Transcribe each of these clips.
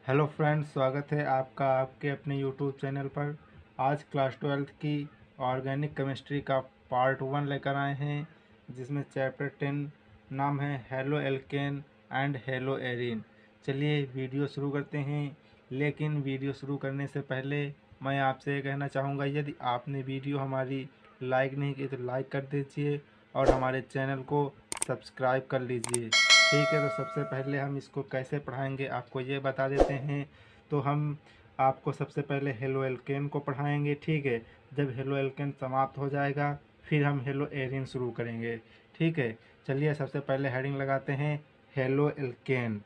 Hello friends, स्वागत है आपका आपके अपने यूट्यूब चैनल पर। आज क्लास 12th की ऑर्गेनिक केमिस्ट्री का पार्ट 1 लेकर आए हैं, जिसमें चैप्टर 10 नाम है halo alkane and hello arene. चलिए वीडियो शुरू करते हैं। लेकिन वीडियो शुरू करने से पहले मैं आपसे ये कहना चाहूँगा, यदि आपने वीडियो हमारी लाइक नहीं की तो लाइक कर दीजिए और हमारे चैनल को सब्सक्राइब कर लीजिए। ठीक है, तो सबसे पहले हम इसको कैसे पढ़ाएंगे आपको ये बता देते हैं। तो हम आपको सबसे पहले हेलो एल्केन को पढ़ाएंगे। ठीक है, जब हेलो एल्केन समाप्त हो जाएगा फिर हम हेलो एरीन शुरू करेंगे। ठीक है, चलिए सबसे पहले हेडिंग लगाते हैं हेलो एल्केन।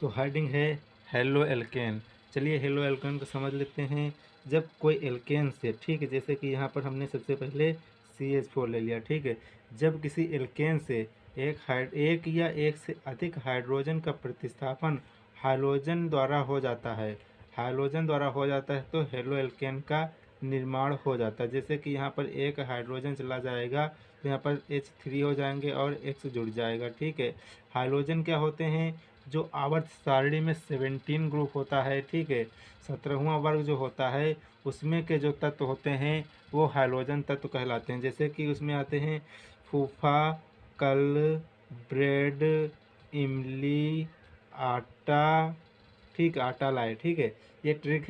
तो हेडिंग है हेलो एल्केन। चलिए हेलो एल्केन को समझ लेते हैं। जब कोई एल्केन से, ठीक है, जैसे कि यहाँ पर हमने सबसे पहले CH4 ले लिया। ठीक है, जब किसी एल्केन से एक या एक से अधिक हाइड्रोजन का प्रतिस्थापन हाइड्रोजन द्वारा हो जाता है, तो हेलो एल्केन का निर्माण हो जाता है। जैसे कि यहाँ पर एक हाइड्रोजन चला जाएगा तो यहाँ पर H3 हो जाएंगे और X जुड़ जाएगा। ठीक है, हाइड्रोजन क्या होते हैं, जो आवर्त सारणी में 17 ग्रुप होता है। ठीक है, 17वां वर्ग जो होता है उसमें के जो तत्व होते हैं वो हाइड्रोजन तत्व कहलाते हैं। जैसे कि उसमें आते हैं फूफा, कल, ब्रेड, इमली, आटा। ठीक, आटा लाए। ठीक है, ये ट्रिक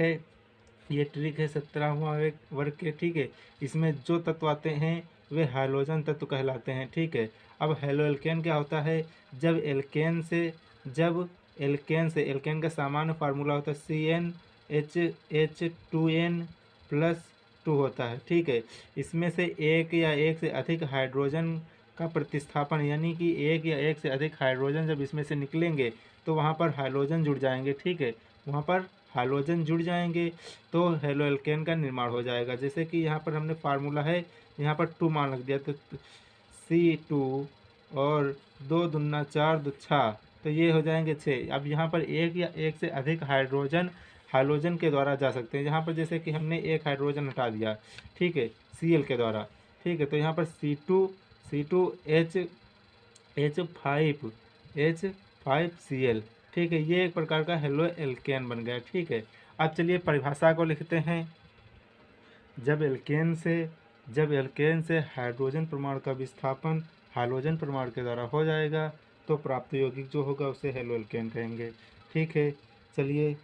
है 17वां वर्ग के। ठीक है, इसमें जो तत्व आते हैं वे हाइड्रोजन तत्व कहलाते हैं। ठीक है, अब हेलो एल्केन क्या होता है, जब एल्केन का सामान्य फार्मूला होता है CnH2n+2 होता है। ठीक है, इसमें से एक या एक से अधिक हाइड्रोजन का प्रतिस्थापन, यानी कि एक या एक से अधिक हाइड्रोजन जब इसमें से निकलेंगे तो वहाँ पर हाइड्रोजन जुड़ जाएंगे। ठीक है, वहाँ पर हाइड्रोजन जुड़ जाएंगे तो हेलो एल्केन का निर्माण हो जाएगा। जैसे कि यहाँ पर हमने फार्मूला है, यहाँ पर 2 मान रख दिया तो C2 और 2 दूना 4 दो 6, तो ये हो जाएंगे 6। अब यहाँ पर एक या एक से अधिक हाइड्रोजन के द्वारा जा सकते हैं। यहाँ पर जैसे कि हमने एक हाइड्रोजन हटा दिया, ठीक है, Cl के द्वारा। ठीक है, तो यहाँ पर C2H5Cl। ठीक है, ये एक प्रकार का हेलो एल्केन बन गया। ठीक है, अब चलिए परिभाषा को लिखते हैं। जब एल्केन से हाइड्रोजन परमाणु का विस्थापन हाइड्रोजन परमाणु के द्वारा हो जाएगा तो प्राप्त यौगिक जो होगा उसे हेलो एल्केन कहेंगे। ठीक है, चलिए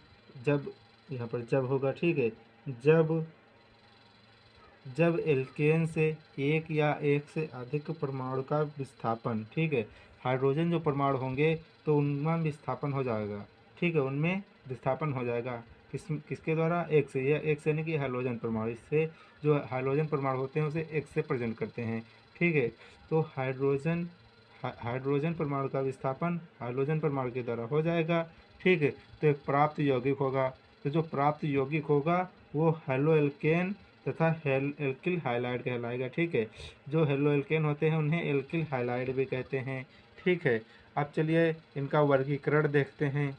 जब यहाँ पर जब होगा, ठीक है, जब एल्केन से एक या एक से अधिक परमाणु का विस्थापन, ठीक है, हाइड्रोजन जो परमाणु होंगे तो उनमें विस्थापन हो जाएगा। ठीक है, उनमें विस्थापन हो जाएगा किसके द्वारा, एक से, या एक से यानी कि हाइड्रोजन परमाणु। इससे जो हाइड्रोजन परमाणु होते हैं उसे एक से प्रेजेंट करते हैं। ठीक है, तो हाइड्रोजन परमाणु का विस्थापन हाइड्रोजन परमाणु के द्वारा हो जाएगा। ठीक है, तो एक प्राप्त यौगिक होगा। तो जो प्राप्त यौगिक होगा वो हेलो एल्केन तथा एल्किल हाइलाइड कहलाएगा। ठीक है, जो हेलो एल्केन होते हैं उन्हें एल्किल हाइलाइड भी कहते हैं। ठीक है, अब चलिए इनका वर्गीकरण देखते हैं।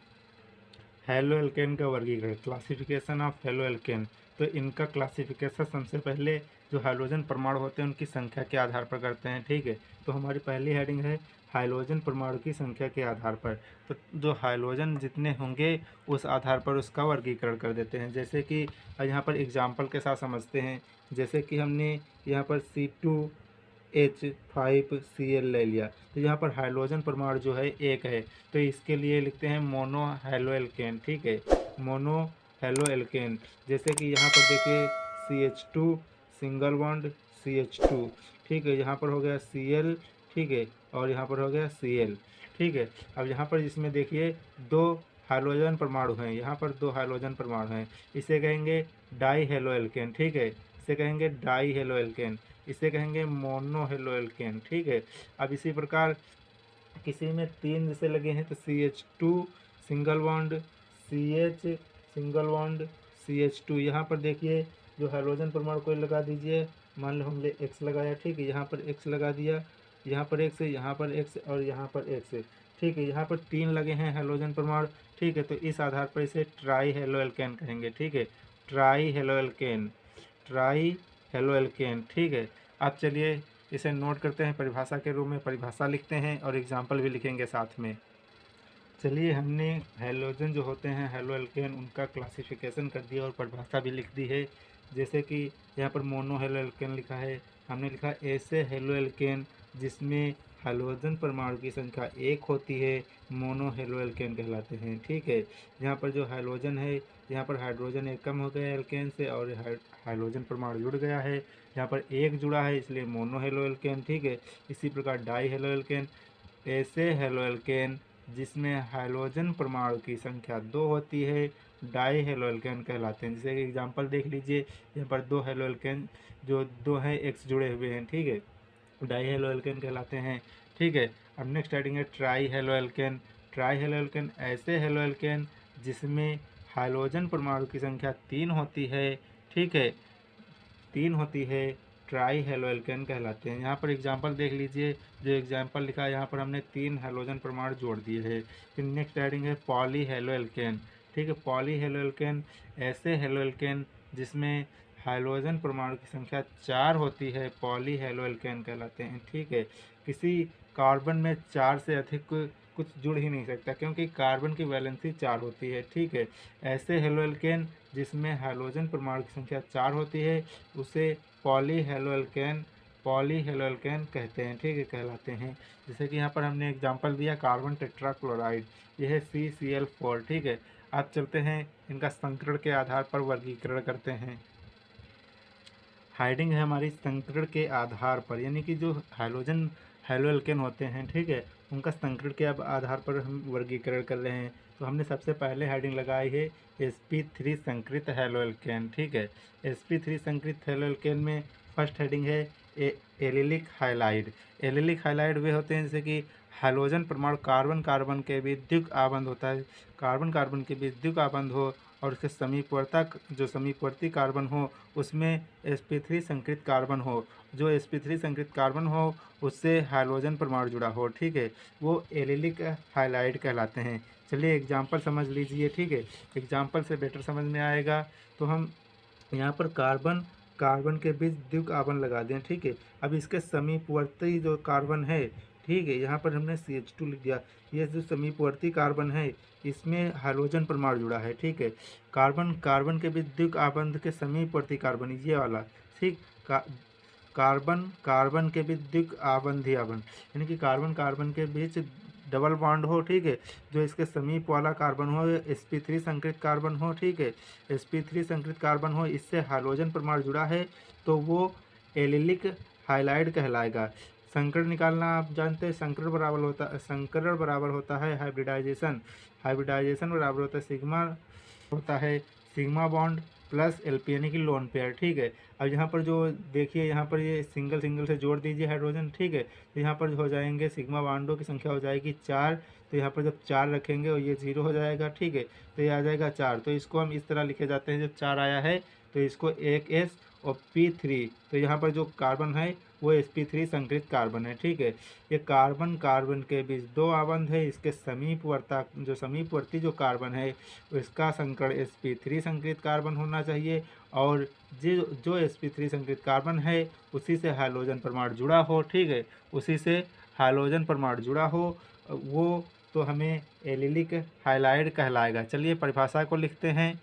हेलो एल्केन का वर्गीकरण, क्लासिफिकेशन ऑफ हेलो एल्केन। तो इनका क्लासिफिकेशन सबसे पहले जो हाइड्रोजन परमाणु होते हैं उनकी संख्या के आधार पर करते हैं। ठीक है, तो हमारी पहली हेडिंग है हाइड्रोजन परमाणु की संख्या के आधार पर। तो जो हाइड्रोजन जितने होंगे उस आधार पर उसका वर्गीकरण कर देते हैं। जैसे कि यहाँ पर एग्जाम्पल के साथ समझते हैं। जैसे कि हमने यहाँ पर C2H5Cl ले लिया, तो यहाँ पर हाइड्रोजन परमाणु जो है एक है, तो इसके लिए लिखते हैं मोनो हेलो एल्केन। ठीक है, मोनो हेलो एल्केन। जैसे कि यहाँ पर देखिए CH2 सिंगल बॉन्ड CH2। ठीक है, यहाँ पर हो गया Cl। ठीक है, और यहाँ पर हो गया Cl। ठीक है, अब यहाँ पर इसमें देखिए दो हाइड्रोजन परमाणु हैं, यहाँ पर दो हाइड्रोजन परमाणु हैं, इसे कहेंगे डाई हेलो एल्केन। ठीक है, इसे कहेंगे डाई हेलो एल्केन, इसे कहेंगे मोनो हेलो एल्केन। ठीक है, अब इसी प्रकार किसी में 3 जैसे लगे हैं तो CH2 single bond CH single bond CH2। यहाँ पर देखिए जो हाइड्रोजन परमाणु को लगा दीजिए, मान लो हमने X लगाया। ठीक है, यहाँ पर X लगा दिया, यहाँ पर X, यहाँ पर X और यहाँ पर X। ठीक है, यहाँ पर 3 लगे हैं हाइड्रोजन परमाणु। ठीक है, तो इस आधार पर इसे ट्राई हेलो एल्केन कहेंगे। ठीक है, ट्राई हेलो एल्केन। ठीक है, अब चलिए इसे नोट करते हैं, परिभाषा के रूप में परिभाषा लिखते हैं और एग्जाम्पल भी लिखेंगे साथ में। चलिए हमने हैलोजन जो होते हैं हेलो एल्केन उनका क्लासिफिकेशन कर दिया और परिभाषा भी लिख दी है। जैसे कि यहाँ पर मोनो हेलो एल्केन लिखा है, हमने लिखा ऐसे हेलो एल्केन जिसमें हैलोजन परमाणु की संख्या 1 होती है मोनो हेलो एल्केन कहलाते हैं। ठीक है, यहाँ पर जो हैलोजन है यहाँ पर हाइड्रोजन एक कम हो गया एल्केन से और हाइड्रोजन परमाणु जुड़ गया है, यहाँ पर एक जुड़ा है इसलिए मोनो हेलो एल्केन। ठीक है, इसी प्रकार डाई हेलो एल्केन ऐसे हेलो एल्केन जिसमें हाइड्रोजन परमाणु की संख्या 2 होती है डाई हेलो एल्केन कहलाते हैं। जैसे कि एग्जांपल देख लीजिए, यहाँ पर 2 हेलो एल्केन जो 2 हैं एक्स जुड़े हुए हैं। ठीक है, डाई हेलो एल्केन कहलाते हैं। ठीक है, अब नेक्स्ट हेडिंग है try halo alkane. Try halo alkane ऐसे हेलो एल्केन जिसमें हाइड्रोजन परमाणु की संख्या 3 होती है। ठीक है, 3 होती है ट्राई हेलो एल्केन कहलाते हैं। यहाँ पर एग्जांपल देख लीजिए, जो एग्जांपल लिखा है यहाँ पर हमने 3 हैलोजन परमाणु जोड़ दिए हैं। फिर नेक्स्ट हेडिंग है पॉली हेलो एल्केन। ठीक है, पॉली हेलो एल्केन ऐसे हेलो एल्केन जिसमें हाइड्रोजन परमाणु की संख्या 4 होती है पॉली हेलो एल्केन कहलाते हैं। ठीक है, किसी कार्बन में 4 से अधिक कुछ जुड़ ही नहीं सकता क्योंकि कार्बन की वैलेंसी 4 होती है। ठीक है, ऐसे हेलो एल्केन जिसमें हाइड्रोजन परमाणु की संख्या 4 होती है उसे पॉली हेलो एल्केन कहते हैं। ठीक है, कहलाते हैं। जैसे कि यहाँ पर हमने एग्जांपल दिया कार्बन टेट्राक्लोराइड, यह है CCl4। ठीक है, अब चलते हैं इनका संकरण के आधार पर वर्गीकरण करते हैं। हाइडिंग है हमारी संकरण के आधार पर, यानी कि जो हाइड्रोजन हेलो एल्केन होते हैं, ठीक है, उनका संकरण के अब आधार पर हम वर्गीकरण कर रहे हैं। तो हमने सबसे पहले हेडिंग लगाई है sp3 संकृत हेलो एल्केन। ठीक है, sp3 संकृत हेलो एल्केन में फर्स्ट हेडिंग है एलिलिक हाइलाइड। एलिलिक हाइलाइड वे होते हैं जैसे कि हाइड्रोजन परमाणु कार्बन कार्बन के बीच द्विक आबंध होता है, कार्बन कार्बन के बीच द्विक आबंध हो और उसके समीपवर्तक जो समीपवर्ती कार्बन हो उसमें sp3 संकृत कार्बन हो, जो sp3 संकृत कार्बन हो उससे हाइड्रोजन परमाणु जुड़ा हो। ठीक है, वो एलिलिक हाइलाइड कहलाते हैं। चलिए एग्जांपल समझ लीजिए। ठीक है, एग्जांपल से बेटर समझ में आएगा। तो हम यहाँ पर कार्बन कार्बन के बीच द्विक आबंध लगा दें। ठीक है, अब इसके समीपवर्ती जो कार्बन है, ठीक है, यहाँ पर हमने CH2 लिख दिया। ये जो समीपवर्ती कार्बन है इसमें हाइड्रोजन परमाणु जुड़ा है। ठीक है, कार्बन कार्बन के बीच द्विक आबंध के समीपवर्ती कार्बन ये वाला, ठीक, कार्बन कार्बन के बीच द्विक आबंधी आबंध यानी कि कार्बन कार्बन के बीच डबल बॉन्ड हो। ठीक है, जो इसके समीप वाला कार्बन हो sp3 संकृत कार्बन हो। ठीक है, sp3 संकृत कार्बन हो, इससे हाइड्रोजन परमाणु जुड़ा है तो वो एलिलिक हाइलाइड कहलाएगा। संकरण निकालना आप जानते हैं, संकरण बराबर होता है हाइब्रिडाइजेशन। हाइब्रिडाइजेशन बराबर होता है सिग्मा, होता है सिग्मा बॉन्ड प्लस LP यानी कि लोन पेयर। ठीक है, अब यहाँ पर जो देखिए यहाँ पर ये सिंगल सिंगल से जोड़ दीजिए हाइड्रोजन। ठीक है, तो यहाँ पर हो जाएंगे सिग्मा बॉन्डों की संख्या हो जाएगी 4। तो यहाँ पर जब 4 रखेंगे और ये 0 हो जाएगा। ठीक है, तो ये आ जाएगा 4। तो इसको हम इस तरह लिखे जाते हैं, जब 4 आया है तो इसको 1s और P3, तो यहाँ पर जो कार्बन है वो sp3 संकृत कार्बन है। ठीक है, ये कार्बन कार्बन के बीच 2 आबंध है, इसके समीपवर्ती जो कार्बन है इसका संकरण sp3 संकृत कार्बन होना चाहिए और जो sp3 संकृत कार्बन है उसी से हाइड्रोजन परमाणु जुड़ा हो। ठीक है, उसी से हाइड्रोजन परमाणु जुड़ा हो वो तो हमें एलिलिक हाइलाइड कहलाएगा। चलिए परिभाषा को लिखते हैं,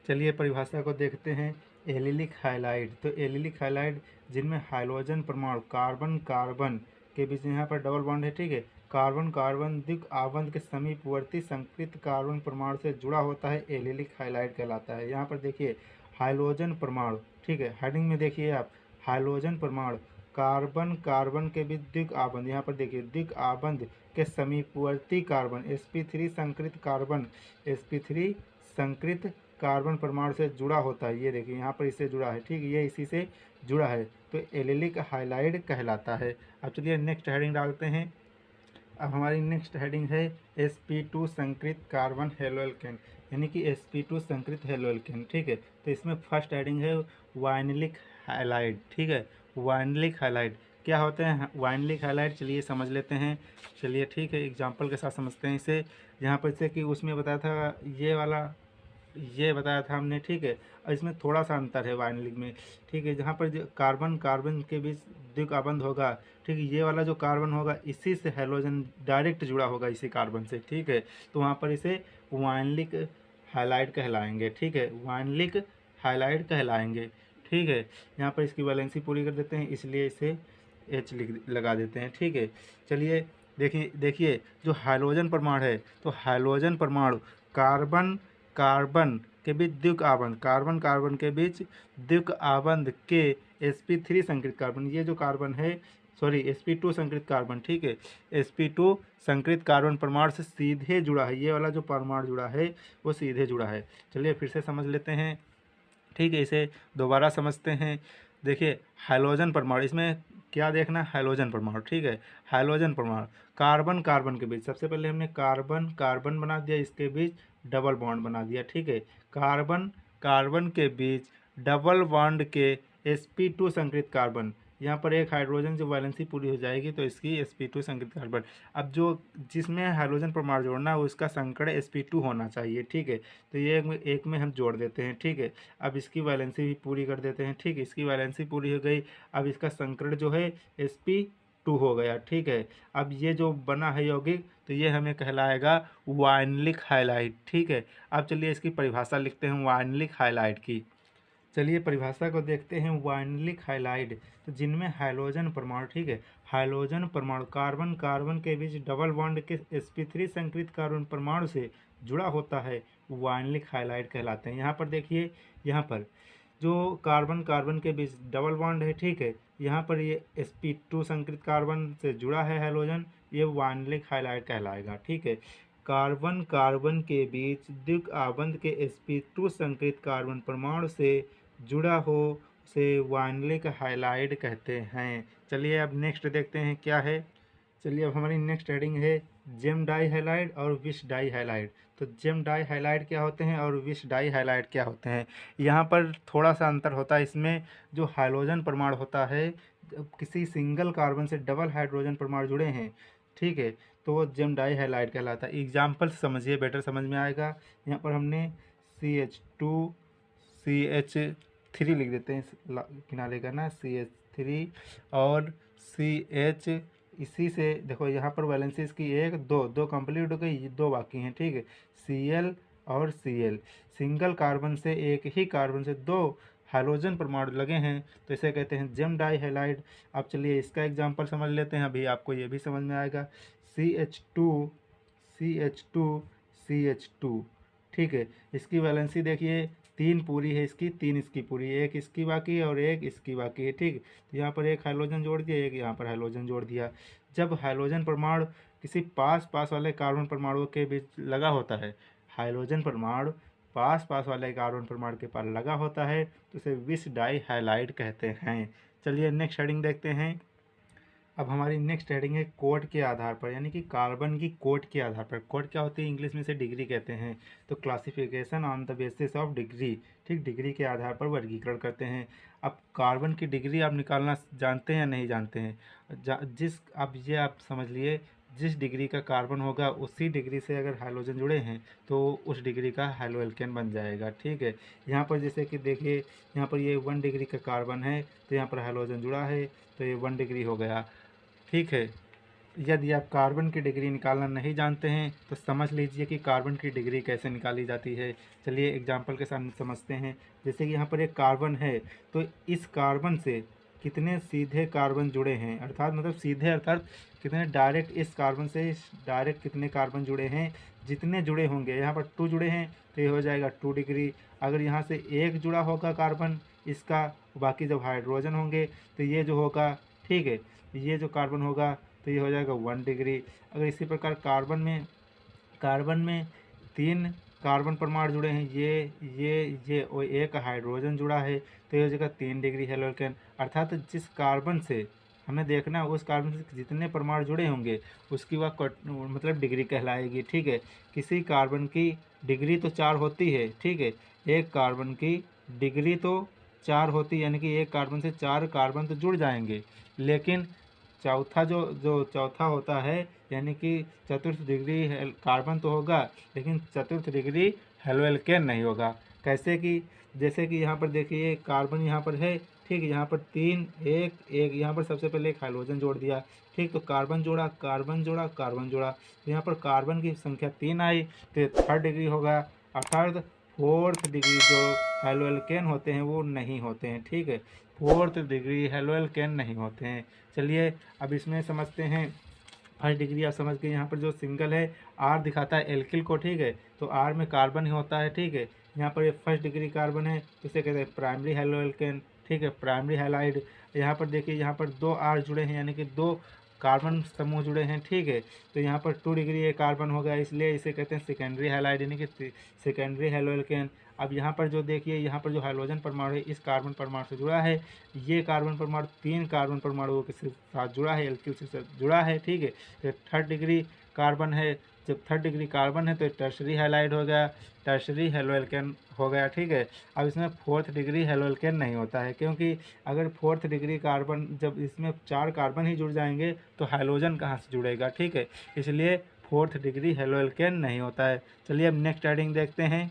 चलिए परिभाषा को देखते हैं। एलिलिक हाइलाइड, तो एलिलिक हाइलाइड जिनमें हाइड्रोजन परमाणु कार्बन कार्बन के बीच यहाँ पर डबल बॉन्ड है। ठीक है, कार्बन कार्बन द्विक आबंध के समीपवर्ती संकृत कार्बन परमाणु से जुड़ा होता है एलिलिक हाइलाइड कहलाता है। यहाँ पर देखिए हाइड्रोजन परमाणु, ठीक है, हेडिंग में देखिए आप हाइड्रोजन परमाणु कार्बन कार्बन के बीच द्विक आबंध, यहाँ पर देखिए द्विक आबंध के समीपवर्ती कार्बन sp3 संकृत कार्बन sp3 संकृत कार्बन परमाणु से जुड़ा होता है। ये देखिए यहाँ पर इससे जुड़ा है। ठीक, ये इसी से जुड़ा है तो एलिलिक हाइलाइड कहलाता है। अब चलिए नेक्स्ट हेडिंग डालते हैं। अब हमारी नेक्स्ट हेडिंग है sp2 संकृत कार्बन हेलो एल्केन, यानी कि sp2 संकृत हेलो एल्केन। ठीक है, तो इसमें फर्स्ट हेडिंग है वाइनलिक हाइलाइड। ठीक है, वाइनलिक हाइलाइड क्या होते हैं वाइनलिक हाइलाइड, चलिए समझ लेते हैं। चलिए ठीक है, एग्जांपल के साथ समझते हैं इसे। यहाँ पर से कि उसमें बताया था ये वाला ये बताया था हमने, ठीक है। और इसमें थोड़ा सा अंतर है वाइनलिक में, ठीक है। जहाँ पर जो कार्बन कार्बन के बीच द्विआबंध होगा, ठीक है, ये वाला जो कार्बन होगा इसी से हैलोजन डायरेक्ट जुड़ा होगा इसी कार्बन से, ठीक है। तो वहाँ पर इसे वाइनलिक हाइलाइट कहलाएंगे, ठीक है, वाइनलिक हाइलाइट कहलाएंगे, ठीक है। यहाँ पर इसकी वैलेंसी पूरी कर देते हैं, इसलिए इसे एच लिख लगा देते हैं, ठीक है। चलिए देखिए देखिए जो हाइड्रोजन परमाणु है, तो हाइड्रोजन परमाणु कार्बन कार्बन के बीच द्विआबंध, कार्बन कार्बन के बीच द्विआबंध के sp3 संकृत कार्बन, ये जो कार्बन है, सॉरी sp2 संकृत कार्बन, ठीक है, sp2 संकृत कार्बन परमाणु से सीधे जुड़ा है। ये वाला जो परमाणु जुड़ा है वो सीधे जुड़ा है। चलिए फिर से समझ लेते हैं, ठीक है, इसे दोबारा समझते हैं। देखिए हाइड्रोजन परमाणु, इसमें क्या देखना है, हाइड्रोजन परमाणु, ठीक है। हाइड्रोजन परमाणु कार्बन कार्बन के बीच, सबसे पहले हमने कार्बन कार्बन बना दिया, इसके बीच डबल बॉन्ड बना दिया, ठीक है। कार्बन कार्बन के बीच डबल बॉन्ड के sp2 संकृत कार्बन, यहाँ पर एक हाइड्रोजन जो वैलेंसी पूरी हो जाएगी तो इसकी sp2 संकृत कार्बन। अब जो जिसमें हाइड्रोजन परमाणु जोड़ना है उसका संकड़ sp2 होना चाहिए, ठीक है। तो ये एक में हम जोड़ देते हैं, ठीक है। अब इसकी वैलेंसी भी पूरी कर देते हैं, ठीक है, इसकी वैलेंसी पूरी हो गई। अब इसका संकरण जो है sp2 हो गया, ठीक है। अब ये जो बना है यौगिक, तो ये हमें कहलाएगा वाइनलिक हाइलाइट, ठीक है। अब चलिए इसकी परिभाषा लिखते हैं वाइनलिक हाइलाइट की। चलिए परिभाषा को देखते हैं वाइनलिक हाइलाइड, तो जिनमें हाइड्रोजन परमाणु, ठीक है, हाइड्रोजन परमाणु कार्बन कार्बन के बीच डबल बॉन्ड के sp3 संकृत कार्बन परमाणु से जुड़ा होता है, वाइनलिक हाइलाइड कहलाते हैं। यहाँ पर देखिए, यहाँ पर जो कार्बन कार्बन के बीच डबल बॉन्ड है, ठीक है, यहाँ पर ये sp2 संकृत कार्बन से जुड़ा है हाइड्रोजन, ये वाइनलिक हाइलाइड कहलाएगा, ठीक है। कार्बन कार्बन के बीच द्विआबंध के sp2 संकृत कार्बन परमाणु से जुड़ा हो उसे वाइनलिक हाइलाइड कहते हैं। चलिए अब नेक्स्ट देखते हैं क्या है। चलिए अब हमारी नेक्स्ट हेडिंग है जेम डाई हाइलाइड और विश डाई हाइलाइड। तो जेम डाई हाइलाइड क्या होते हैं और विश डाई हाइलाइड क्या होते हैं, यहाँ पर थोड़ा सा अंतर होता है। इसमें जो हाइड्रोजन परमाणु होता है, जब किसी सिंगल कार्बन से डबल हाइड्रोजन परमाणु जुड़े हैं, ठीक है, तो वो जेम डाई हाइलाइड कहलाता है। एग्जाम्पल समझिए, बेटर समझ में आएगा। यहाँ पर हमने CH2 CH3 लिख देते हैं किनारे का ना, CH3 और CH, इसी से देखो यहाँ पर वैलेंसी इसकी एक दो दो कंप्लीट हो गई, दो बाकी हैं, ठीक है। Cl और Cl, सिंगल कार्बन से एक ही कार्बन से दो हाइड्रोजन परमाणु लगे हैं, तो इसे कहते हैं जेम डाई हाइलाइड। अब चलिए इसका एग्जांपल समझ लेते हैं, अभी आपको ये भी समझ में आएगा। CH2 CH2 CH2, ठीक है, इसकी वैलेंसी देखिए तीन पूरी है, इसकी तीन इसकी पूरी, एक इसकी बाकी है और एक इसकी बाकी है, ठीक। तो यहाँ पर एक हाइड्रोजन जोड़ दिया, एक यहाँ पर हाइड्रोजन जोड़ दिया। जब हाइड्रोजन परमाणु किसी पास पास वाले कार्बन परमाणुओं के बीच लगा होता है, हाइड्रोजन परमाणु पास पास वाले कार्बन परमाणु के पास लगा होता है, तो इसे विश डाई हाइलाइड कहते हैं। चलिए नेक्स्ट हेडिंग देखते हैं। अब हमारी नेक्स्ट हेडिंग है कोड के आधार पर, यानी कि कार्बन की कोड के आधार पर। कोड क्या होती है, इंग्लिश में से डिग्री कहते हैं। तो classification on the basis of degree, ठीक, डिग्री के आधार पर वर्गीकरण करते हैं। अब कार्बन की डिग्री आप निकालना जानते हैं या नहीं जानते हैं, अब ये आप समझ लिए, जिस डिग्री का कार्बन होगा उसी डिग्री से अगर हाइड्रोजन जुड़े हैं तो उस डिग्री का हाइड्रोएल्केन बन जाएगा, ठीक है। यहाँ पर जैसे कि देखिए, यहाँ पर ये 1 डिग्री का कार्बन है, तो यहाँ पर हाइड्रोजन जुड़ा है, तो ये 1 डिग्री हो गया, ठीक है। यदि आप कार्बन की डिग्री निकालना नहीं जानते हैं तो समझ लीजिए कि कार्बन की डिग्री कैसे निकाली जाती है। चलिए एग्जांपल के साथ समझते हैं। जैसे कि यहाँ पर एक कार्बन है, तो इस कार्बन से कितने सीधे कार्बन जुड़े हैं, अर्थात मतलब सीधे अर्थात कितने डायरेक्ट, इस कार्बन से डायरेक्ट कितने कार्बन जुड़े हैं, जितने जुड़े होंगे, यहाँ पर 2 जुड़े हैं तो ये हो जाएगा 2 डिग्री। अगर यहाँ से एक जुड़ा होगा कार्बन इसका, बाकी जब हाइड्रोजन होंगे तो ये जो होगा, ठीक है, ये जो कार्बन होगा तो ये हो जाएगा 1 डिग्री। अगर इसी प्रकार कार्बन में 3 कार्बन परमाणु जुड़े हैं, ये और एक हाइड्रोजन जुड़ा है, तो ये हो जाएगा 3 डिग्री हेलोकेन। अर्थात जिस कार्बन से हमें देखना है, उस कार्बन से जितने परमाणु जुड़े होंगे उसकी वह मतलब डिग्री कहलाएगी, ठीक है। किसी कार्बन की डिग्री तो 4 होती है, ठीक है, एक कार्बन की डिग्री तो 4 होती है, यानी कि एक कार्बन से 4 कार्बन तो जुड़ जाएंगे, लेकिन चौथा जो चौथा होता है, यानी कि चतुर्थ डिग्री कार्बन तो होगा लेकिन चतुर्थ डिग्री हेलोएल्केन नहीं होगा। कैसे कि जैसे कि यहाँ पर देखिए कार्बन यहाँ पर है, ठीक, यहाँ पर 3 1 1, यहाँ पर सबसे पहले एक हाइड्रोजन जोड़ दिया, ठीक, तो कार्बन जोड़ा कार्बन जोड़ा कार्बन जोड़ा, तो यहाँ पर कार्बन की संख्या 3 आई, तो ये थर्ड डिग्री होगा। अर्थात फोर्थ डिग्री जो हेलोएल्केन होते हैं वो नहीं होते हैं, ठीक है, फोर्थ डिग्री हेलोएल्केन नहीं होते हैं। चलिए अब इसमें समझते हैं। फर्स्ट डिग्री आप समझ गए, यहाँ पर जो सिंगल है आर दिखाता है एल्किल को, ठीक है, तो आर में कार्बन ही होता है, ठीक है। यहाँ पर ये फर्स्ट डिग्री कार्बन है तो इसे कहते हैं प्राइमरी हेलोएल्केन, ठीक है, प्राइमरी हैलाइड। यहाँ पर देखिए यहाँ पर 2 आर जुड़े हैं यानी कि 2 कार्बन समूह जुड़े हैं, ठीक है, तो यहाँ पर 2 डिग्री ये कार्बन हो गया, इसलिए इसे कहते हैं सेकेंडरी हैलाइड यानी कि सेकेंडरी हेलोएल्केन। अब यहाँ पर जो देखिए यहाँ पर जो हाइड्रोजन परमाणु है इस कार्बन परमाणु से जुड़ा है, ये कार्बन परमाणु 3 कार्बन परमाणुओं के साथ जुड़ा है, एल्किल से जुड़ा है, ठीक है, तो थर्ड डिग्री कार्बन है। जब थर्ड डिग्री कार्बन है तो टर्शरी हैलाइड हो गया, टर्शरी हेलोएल्केन हो गया, ठीक है। अब इसमें फोर्थ डिग्री हेलोएल्केन नहीं होता है, क्योंकि अगर फोर्थ डिग्री कार्बन जब इसमें 4 कार्बन ही जुड़ जाएंगे तो हाइड्रोजन कहाँ से जुड़ेगा, ठीक है, इसलिए फोर्थ डिग्री हेलोएल्केन नहीं होता है। चलिए अब नेक्स्ट हेडिंग देखते हैं।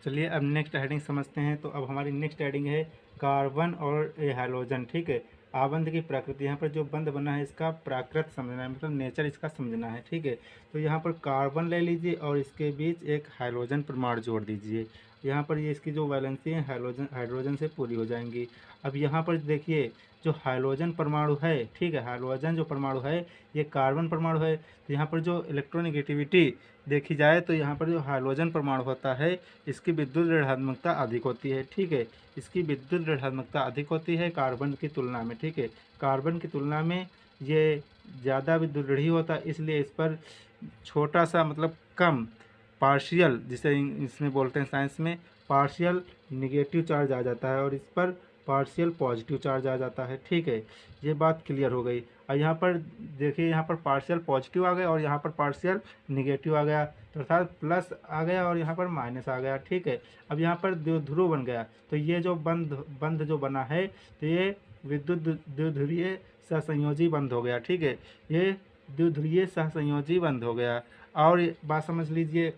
चलिए अब नेक्स्ट हेडिंग समझते हैं। तो अब हमारी नेक्स्ट हेडिंग है कार्बन और हाइड्रोजन, ठीक है। आबंध की प्रकृति, यहाँ पर जो बंध बना है इसका प्राकृत समझना है, मतलब नेचर इसका समझना है, ठीक है। तो यहाँ पर कार्बन ले लीजिए और इसके बीच एक हाइड्रोजन परमाणु जोड़ दीजिए। यहाँ पर ये इसकी जो वैलेंसी है हाइड्रोजन से पूरी हो जाएंगी। अब यहाँ पर देखिए जो हाइड्रोजन परमाणु है, ठीक है, हाइड्रोजन जो परमाणु है ये कार्बन परमाणु है, तो यहाँ पर जो इलेक्ट्रोनेगेटिविटी देखी जाए तो यहाँ पर जो हाइड्रोजन परमाणु होता है इसकी विद्युत ऋणात्मकता अधिक होती है, ठीक है, इसकी विद्युत ऋणात्मकता अधिक होती है कार्बन की तुलना में, ठीक है, कार्बन की तुलना में ये ज़्यादा विद्युत ऋणी होता है, इसलिए इस पर छोटा सा मतलब कम पार्शियल, जिसे इसमें बोलते हैं साइंस में पार्शियल निगेटिव चार्ज आ जाता है और इस पर पार्शियल पॉजिटिव चार्ज आ जाता है, ठीक है, ये बात क्लियर हो गई। और यहाँ पर देखिए यहाँ पर पार्शियल पॉजिटिव आ गया और यहाँ पर पार्शियल निगेटिव आ गया, तो अर्थात प्लस आ गया और यहाँ पर माइनस आ गया, ठीक है। अब यहाँ पर द्विध्रुव बन गया, तो ये जो बंध जो बना है तो ये विद्युत द्विध्रुवीय सहसंयोजी बंध हो गया, ठीक है, ये द्विध्रुवीय सहसंयोजी बंध हो गया। और बात समझ लीजिए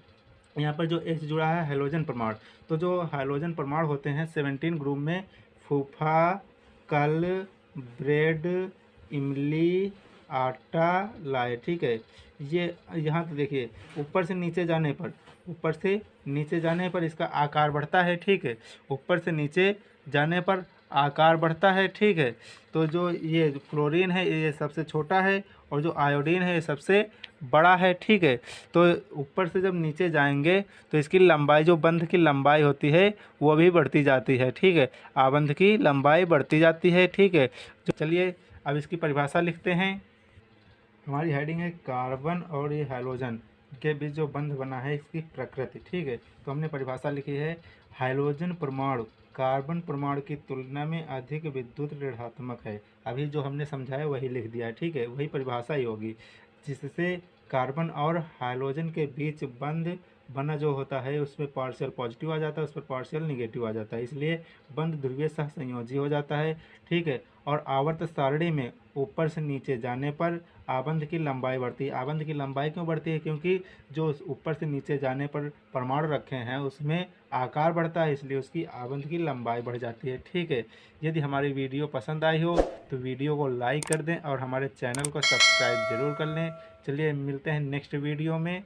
यहाँ पर जो H जुड़ा है हाइड्रोजन परमाणु, तो जो हाइड्रोजन परमाणु होते हैं 17 ग्रुप में फूफा, कल, ब्रेड, इमली, आटा, लाए, ठीक है। ये यहाँ तो देखिए ऊपर से नीचे जाने पर इसका आकार बढ़ता है, ठीक है, ऊपर से नीचे जाने पर आकार बढ़ता है, ठीक है। तो जो ये फ्लोरीन है ये सबसे छोटा है और जो आयोडीन है ये सबसे बड़ा है, ठीक है। तो ऊपर से जब नीचे जाएंगे तो इसकी लंबाई, जो बंध की लंबाई होती है वो भी बढ़ती जाती है, ठीक है, आबंध की लंबाई बढ़ती जाती है, ठीक है। तो चलिए अब इसकी परिभाषा लिखते हैं। हमारी हेडिंग है कार्बन और ये हाइड्रोजन के बीच जो बंध बना है इसकी प्रकृति, ठीक है। तो हमने परिभाषा लिखी है हाइड्रोजन परमाणु कार्बन परमाणु की तुलना में अधिक विद्युत ऋणात्मक है। अभी जो हमने समझाया वही लिख दिया है, ठीक है, वही परिभाषा ही होगी, जिससे कार्बन और हाइड्रोजन के बीच बंध बना जो होता है उसमें पार्शियल पॉजिटिव आ जाता है, उस पर पार्शियल निगेटिव आ जाता है, इसलिए बंध ध्रुवीय सहसंयोजी हो जाता है, ठीक है। और आवर्त सारणी में ऊपर से नीचे जाने पर आबंध की लंबाई बढ़ती है। आबंध की लंबाई क्यों बढ़ती है? क्योंकि जो ऊपर से नीचे जाने पर परमाणु रखे हैं उसमें आकार बढ़ता है, इसलिए उसकी आबंध की लंबाई बढ़ जाती है, ठीक है। यदि हमारी वीडियो पसंद आई हो तो वीडियो को लाइक कर दें और हमारे चैनल को सब्सक्राइब जरूर कर लें। चलिए मिलते हैं नेक्स्ट वीडियो में।